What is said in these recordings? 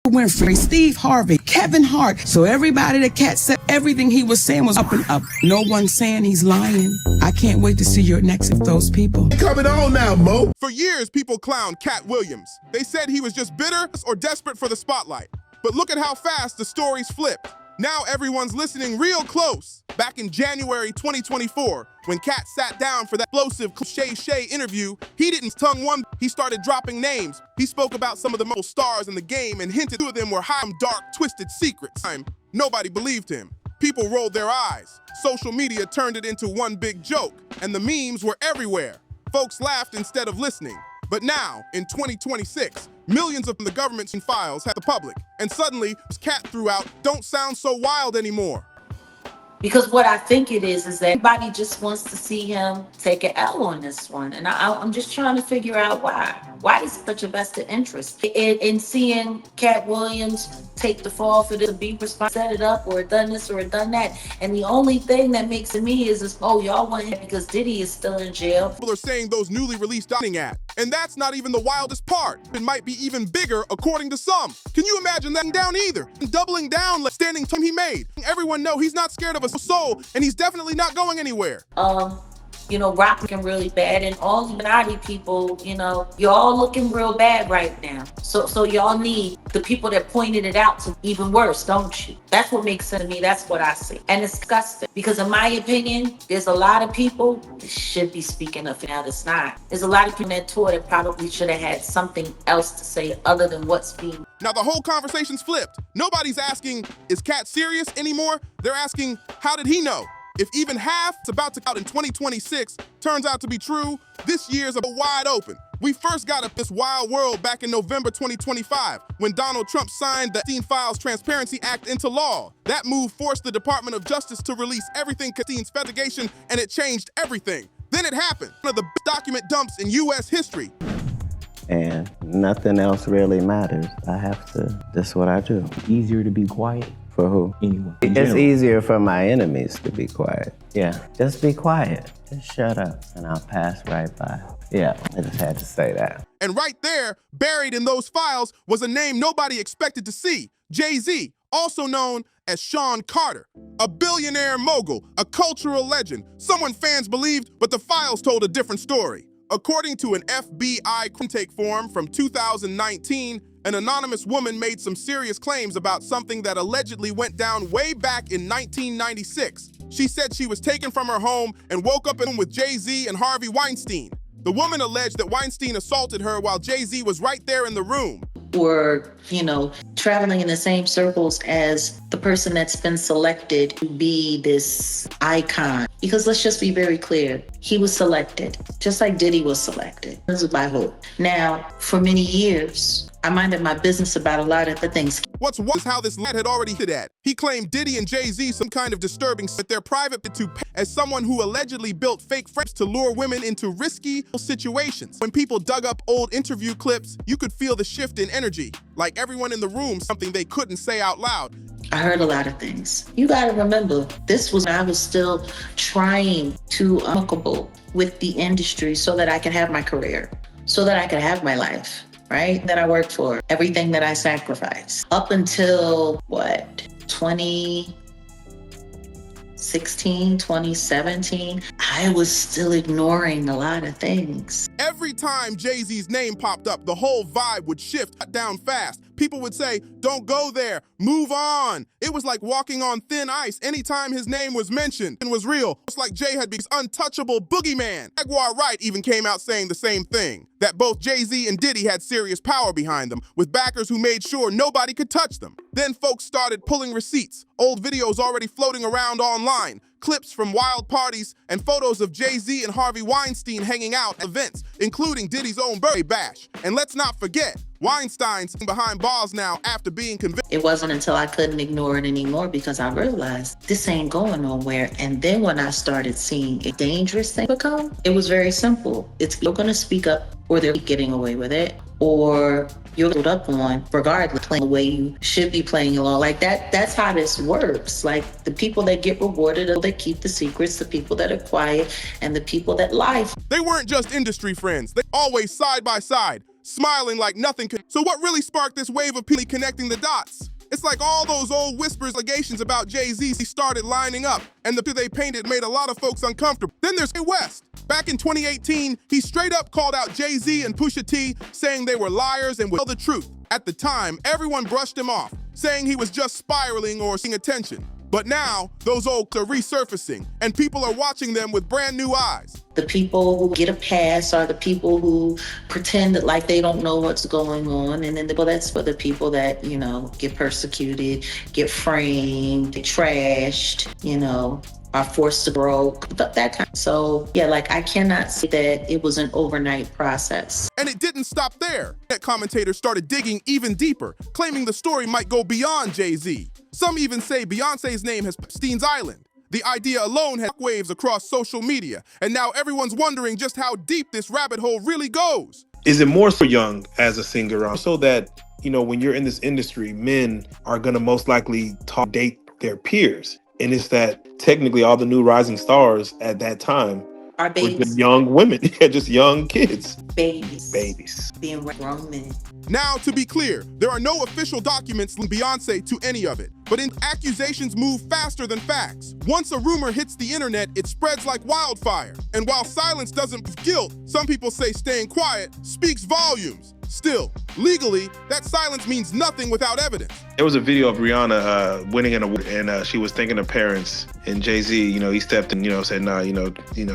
Winfrey, Steve Harvey, Kevin Hart. So everybody that Katt said everything he was saying was up and up. No one's saying he's lying. I can't wait to see your next of those people. Coming on now, Mo. For years, people clowned Katt Williams. They said he was just bitter or desperate for the spotlight. But look at how fast the stories flipped. Now everyone's listening real close. Back in January 2024, when Katt sat down for that explosive Shay interview, he didn't tongue one. He started dropping names. He spoke about some of the most stars in the game and hinted two of them were hiding dark, twisted secrets. Nobody believed him. People rolled their eyes. Social media turned it into one big joke, and the memes were everywhere. Folks laughed instead of listening. But now, in 2026, millions of the government's files have the public, and suddenly, Katt threw out, "Don't sound so wild anymore." Because what I think it is that everybody just wants to see him take an L on this one. And I'm just trying to figure out why. Why is such a vested interest in seeing Katt Williams take the fall for this, be responsible, set it up, or done this or done that. And the only thing that makes it me is oh, y'all want him because Diddy is still in jail. People are saying those newly released dining at. And that's not even the wildest part. It might be even bigger according to some. Can you imagine that down either? Doubling down, like standing time he made. Everyone know he's not scared of a soul, and he's definitely not going anywhere. You know, rock looking really bad, and all Illuminati people, you know, y'all looking real bad right now. So y'all need the people that pointed it out to even worse, don't you? That's what makes sense to me. That's what I see. And it's disgusting because in my opinion, there's a lot of people that should be speaking up now that's not. There's a lot of people that tour that probably should have had something else to say other than what's being. Now the whole conversation's flipped. Nobody's asking, is Katt serious anymore? They're asking, how did he know? If even half is about to come out in 2026 turns out to be true, this year's wide open. We first got up this wild world back in November 2025 when Donald Trump signed the Epstein Files Transparency Act into law. That move forced the Department of Justice to release everything Epstein's investigation, and it changed everything. Then it happened, one of the document dumps in U.S. history. And nothing else really matters. That's what I do. Easier to be quiet. For who? Anyone. It's easier for my enemies to be quiet. Yeah, just be quiet. Just shut up and I'll pass right by. Yeah, I just had to say that. And right there, buried in those files, was a name nobody expected to see. Jay-Z, also known as Sean Carter. A billionaire mogul, a cultural legend, someone fans believed, but the files told a different story. According to an FBI intake form from 2019, an anonymous woman made some serious claims about something that allegedly went down way back in 1996. She said she was taken from her home and woke up with Jay-Z and Harvey Weinstein. The woman alleged that Weinstein assaulted her while Jay-Z was right there in the room. Or, you know, traveling in the same circles as the person that's been selected to be this icon. Because let's just be very clear, he was selected, just like Diddy was selected. This is my hope. Now, for many years, I minded my business about a lot of the things. What's how this lad had already hit at. He claimed Diddy and Jay-Z some kind of disturbing but their private to as someone who allegedly built fake friends to lure women into risky situations. When people dug up old interview clips, you could feel the shift in energy, like everyone in the room, something they couldn't say out loud. I heard a lot of things. You gotta remember, this was when I was still trying to amicable with the industry so that I could have my career, so that I could have my life. Right? That I worked for, everything that I sacrificed. Up until, 2016, 2017, I was still ignoring a lot of things. Every time Jay-Z's name popped up, the whole vibe would shift down fast. People would say, don't go there, move on. It was like walking on thin ice anytime his name was mentioned and was real. It's like Jay had this untouchable boogeyman. Jaguar Wright even came out saying the same thing, that both Jay-Z and Diddy had serious power behind them, with backers who made sure nobody could touch them. Then folks started pulling receipts, old videos already floating around online, clips from wild parties, and photos of Jay-Z and Harvey Weinstein hanging out at events, including Diddy's own birthday bash. And let's not forget, Weinstein's behind bars now after being convicted. It wasn't until I couldn't ignore it anymore because I realized this ain't going nowhere. And then when I started seeing a dangerous thing become, it was very simple. It's you're gonna speak up or they're getting away with it, or you're put up on regardless, playing the way you should be playing along. Like that's how this works. Like the people that get rewarded, that keep the secrets, the people that are quiet, and the people that lie. They weren't just industry friends. They always side by side. smiling like nothing could. So what really sparked this wave of people connecting the dots? It's like all those old whispers, allegations about Jay-Z started lining up, and the picture they painted made a lot of folks uncomfortable. Then there's Kanye West. Back in 2018, he straight up called out Jay-Z and Pusha T, saying they were liars and would tell the truth. At the time, everyone brushed him off, saying he was just spiraling or seeking attention. But now, those old are resurfacing, and people are watching them with brand new eyes. The people who get a pass are the people who pretend that like they don't know what's going on. And then that's for the people that, get persecuted, get framed, get trashed, are forced to broke, that kind. So yeah, I cannot say that it was an overnight process. And it didn't stop there. That commentators started digging even deeper, claiming the story might go beyond Jay-Z. Some even say Beyonce's name has Epstein's Island. The idea alone had waves across social media, and now everyone's wondering just how deep this rabbit hole really goes. Is it more so young as a singer, so that, when you're in this industry, men are gonna most likely date their peers? And it's that technically all the new rising stars at that time are babies. Were just young women, just young kids. Babies. Being grown men. Now, to be clear, there are no official documents linking Beyonce to any of it. But accusations move faster than facts. Once a rumor hits the internet, it spreads like wildfire. And while silence doesn't prove guilt, some people say staying quiet speaks volumes. Still, legally, that silence means nothing without evidence. There was a video of Rihanna winning an award, and she was thanking her parents. And Jay-Z, he stepped in, said, "Nah,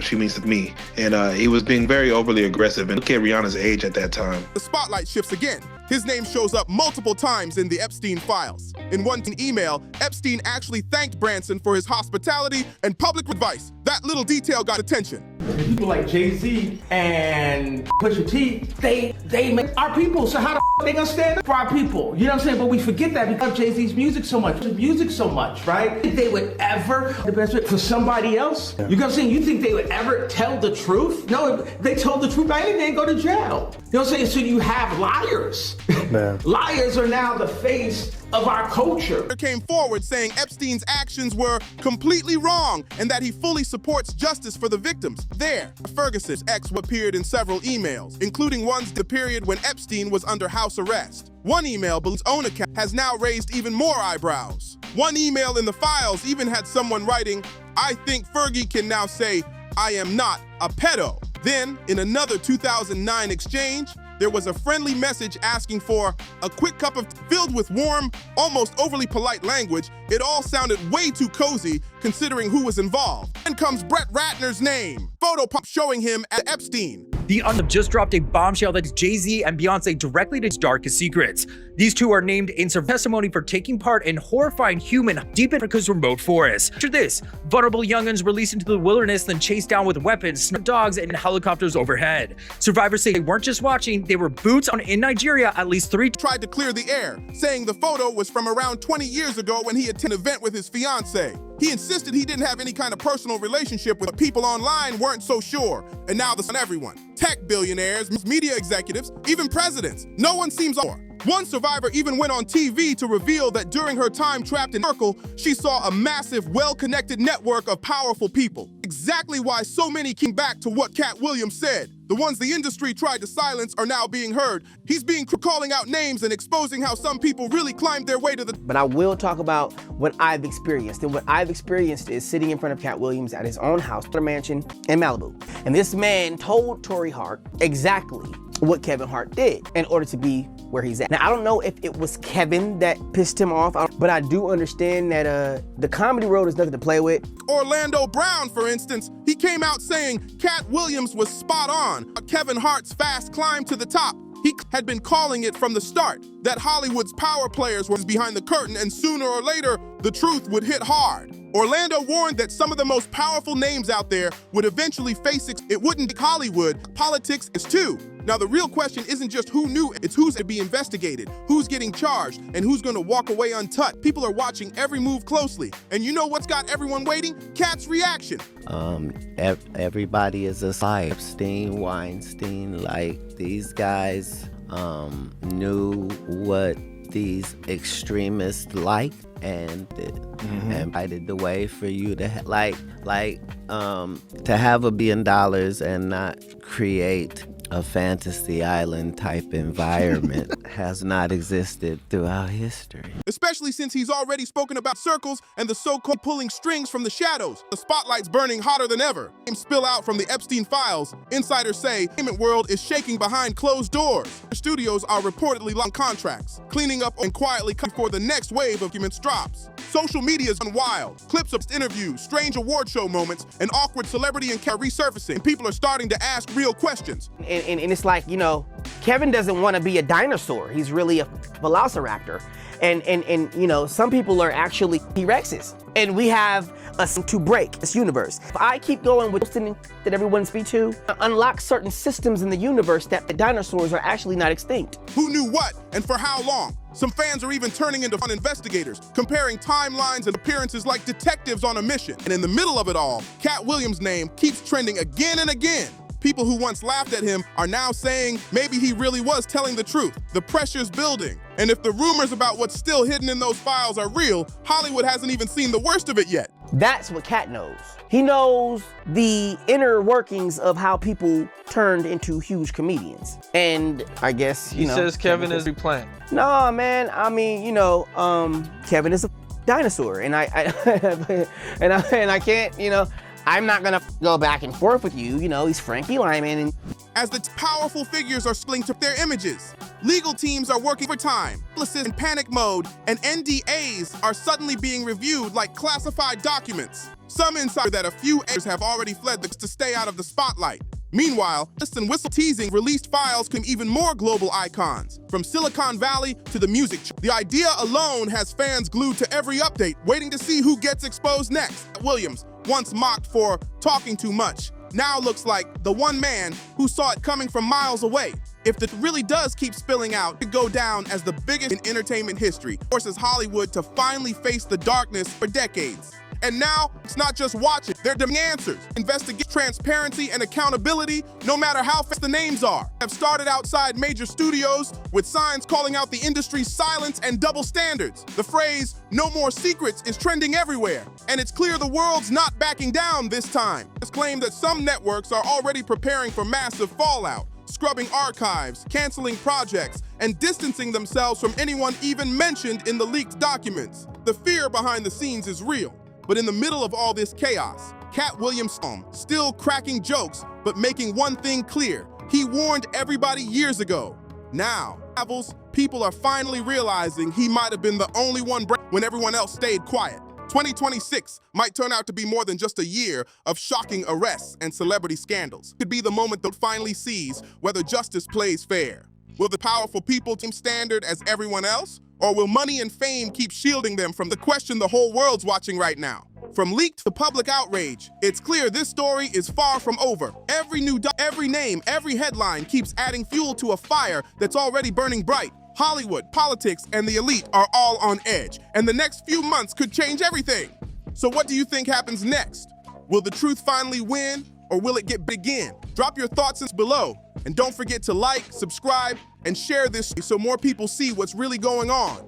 she means to me." And he was being very overly aggressive. And look at Rihanna's age at that time. The spotlight shifts again. His name shows up multiple times in the Epstein files. In one email, Epstein actually thanked Branson for his hospitality and public advice. That little detail got attention. People like Jay-Z and Pusha T, they make our people. So how the they gonna stand up for our people? You know what I'm saying? But we forget that because of Jay-Z's music so much, right? Think they would ever the best fit for somebody else? You know what I'm saying? You think they would ever tell the truth? No, if they told the truth, they didn't go to jail. You know what I'm saying? So you have liars. Man. Liars are now the face of our culture. Came forward saying Epstein's actions were completely wrong and that he fully supports justice for the victims. There, Ferguson's ex appeared in several emails, including ones the period when Epstein was under house arrest. One email, Bill's own account, has now raised even more eyebrows. One email in the files even had someone writing, "I think Fergie can now say, I am not a pedo." Then, in another 2009 exchange, there was a friendly message asking for a quick cup of tea filled with warm, almost overly polite language. It all sounded way too cozy considering who was involved. Then comes Brett Ratner's name. Photo pop showing him at Epstein. The just dropped a bombshell that is Jay-Z and Beyonce directly to its darkest secrets. These two are named in testimony for taking part in horrifying human deep in America's remote forest. After this, vulnerable young'uns released into the wilderness, then chased down with weapons, snuff dogs, and helicopters overhead. Survivors say they weren't just watching, they were boots on in Nigeria at least 3 times. Tried to clear the air, saying the photo was from around 20 years ago when he attended an event with his fiancée. He insisted he didn't have any kind of personal relationship with people online weren't so sure. And now this on everyone. Tech billionaires, media executives, even presidents. No one seems more. One survivor even went on TV to reveal that during her time trapped in Merkel, she saw a massive, well-connected network of powerful people. Exactly why so many came back to what Katt Williams said. The ones the industry tried to silence are now being heard. He's calling out names and exposing how some people really climbed their way to the... But I will talk about what I've experienced. And what I've experienced is sitting in front of Katt Williams at his own house, a mansion in Malibu. And this man told Tory Hart exactly what Kevin Hart did in order to be where he's at. Now, I don't know if it was Kevin that pissed him off, but I do understand that the comedy world is nothing to play with. Orlando Brown, for instance, he came out saying Katt Williams was spot on. Kevin Hart's fast climb to the top. He had been calling it from the start, that Hollywood's power players were behind the curtain and sooner or later, the truth would hit hard. Orlando warned that some of the most powerful names out there would eventually face it. It wouldn't be Hollywood, politics is too. Now the real question isn't just who knew, it's who's to be investigated, who's getting charged, and who's gonna walk away untouched. People are watching every move closely. And you know what's got everyone waiting? Katt's reaction. Everybody is a spy. Epstein, Weinstein, like these guys knew what these extremists liked and invited the way for you to to have $1 billion and not create a fantasy island type environment has not existed throughout history. Especially since he's already spoken about circles and the so-called pulling strings from the shadows. The spotlight's burning hotter than ever. Spill out from the Epstein files. Insiders say the entertainment world is shaking behind closed doors. The studios are reportedly long contracts, cleaning up and quietly before the next wave of documents drops. Social media's gone wild. Clips of interviews, strange award show moments, and awkward celebrity and resurfacing. People are starting to ask real questions. And it's like, you know, Kevin doesn't want to be a dinosaur. He's really a velociraptor. And you know, some people are actually T-Rexes. And we have to break this universe. If I keep going with that everyone's V2, unlock certain systems in the universe that the dinosaurs are actually not extinct. Who knew what and for how long? Some fans are even turning into fun investigators, comparing timelines and appearances like detectives on a mission. And in the middle of it all, Katt Williams' name keeps trending again and again. People who once laughed at him are now saying maybe he really was telling the truth. The pressure's building. And if the rumors about what's still hidden in those files are real, Hollywood hasn't even seen the worst of it yet. That's what Katt knows. He knows the inner workings of how people turned into huge comedians. And I guess, you know. He says Kevin is replant. No, man, I mean, you know, Kevin is a dinosaur. And I can't, you know, I'm not gonna go back and forth with you. You know, he's Frankie Lyman. And as the powerful figures are splitting to their images, legal teams are working overtime, in panic mode, and NDAs are suddenly being reviewed like classified documents. Some insider that a few actors have already fled to stay out of the spotlight. Meanwhile, and whistle teasing released files can even more global icons, from Silicon Valley to the music. The idea alone has fans glued to every update, waiting to see who gets exposed next. Williams, once mocked for talking too much, now looks like the one man who saw it coming from miles away. If it really does keep spilling out, it could go down as the biggest in entertainment history, forces Hollywood to finally face the darkness for decades. And now, it's not just watching, they're demanding answers. Investigate transparency and accountability, no matter how fast the names are. Have started outside major studios with signs calling out the industry's silence and double standards. The phrase, "no more secrets," is trending everywhere. And it's clear the world's not backing down this time. It's claimed that some networks are already preparing for massive fallout, scrubbing archives, canceling projects, and distancing themselves from anyone even mentioned in the leaked documents. The fear behind the scenes is real. But in the middle of all this chaos, Katt Williams still cracking jokes, but making one thing clear. He warned everybody years ago. Now, people are finally realizing he might have been the only one when everyone else stayed quiet. 2026 might turn out to be more than just a year of shocking arrests and celebrity scandals. It could be the moment that finally sees whether justice plays fair. Will the powerful people team standard as everyone else? Or will money and fame keep shielding them from the question the whole world's watching right now? From leaked to public outrage, it's clear this story is far from over. Every name, every headline keeps adding fuel to a fire that's already burning bright. Hollywood, politics, and the elite are all on edge, and the next few months could change everything. So what do you think happens next? Will the truth finally win, or will it begin? Drop your thoughts below, and don't forget to like, subscribe, and share this so more people see what's really going on.